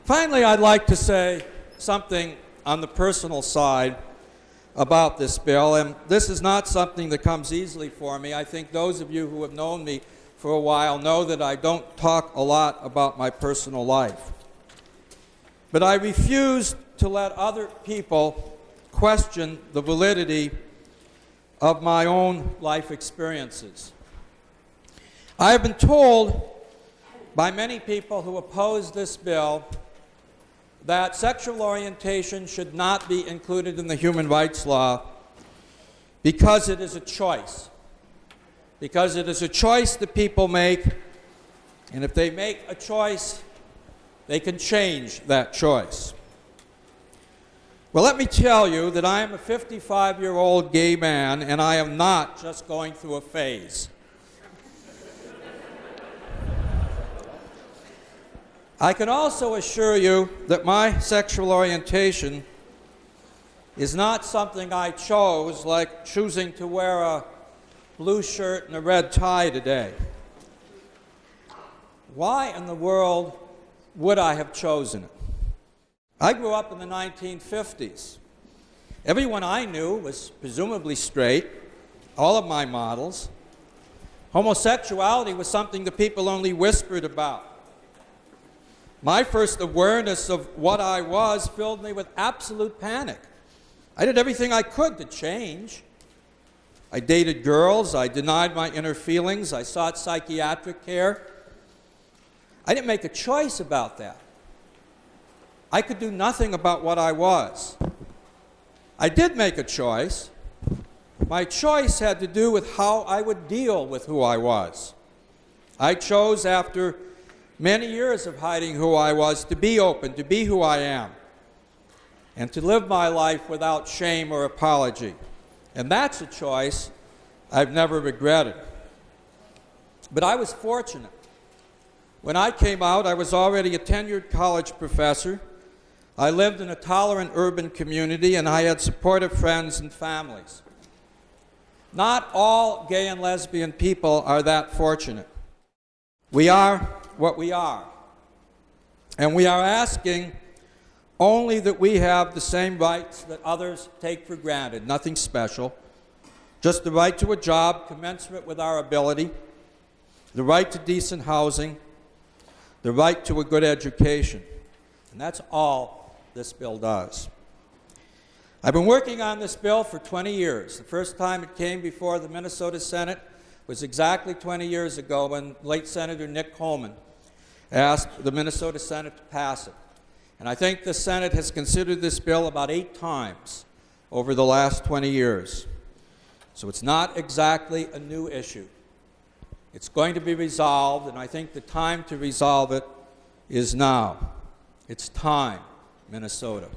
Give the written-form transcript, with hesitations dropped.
Finally, I'd like to say something on the personal side about this bill, and this is not something that comes easily for me. I think those of you who have known me for a while know that I don't talk a lot about my personal life. But I refuse to let other people question the validity of my own life experiences. I have been told by many people who oppose this bill that sexual orientation should not be included in the human rights law because it is a choice. Because it is a choice that people make, and if they make a choice, they can change that choice. Well, let me tell you that I am a 55-year-old gay man, and I am not just going through a phase. I can also assure you that my sexual orientation is not something I chose, like choosing to wear a blue shirt and a red tie today. Why in the world would I have chosen it? I grew up in the 1950s. Everyone I knew was presumably straight, all of my models. Homosexuality was something that people only whispered about. My first awareness of what I was filled me with absolute panic. I did everything I could to change. I dated girls, I denied my inner feelings, I sought psychiatric care. I didn't make a choice about that. I could do nothing about what I was. I did make a choice. My choice had to do with how I would deal with who I was. I chose, after many years of hiding who I was, to be open, to be who I am, and to live my life without shame or apology. And that's a choice I've never regretted. But I was fortunate. When I came out, I was already a tenured college professor. I lived in a tolerant urban community, and I had supportive friends and families. Not all gay and lesbian people are that fortunate. We are what we are. And we are asking only that we have the same rights that others take for granted, nothing special. Just the right to a job commensurate with our ability, the right to decent housing, the right to a good education. And that's all this bill does. I've been working on this bill for 20 years. The first time it came before the Minnesota Senate was exactly 20 years ago when late Senator Nick Coleman asked the Minnesota Senate to pass it. And I think the Senate has considered this bill about 8 times over the last 20 years. So it's not exactly a new issue. It's going to be resolved, and I think the time to resolve it is now. It's time, Minnesota.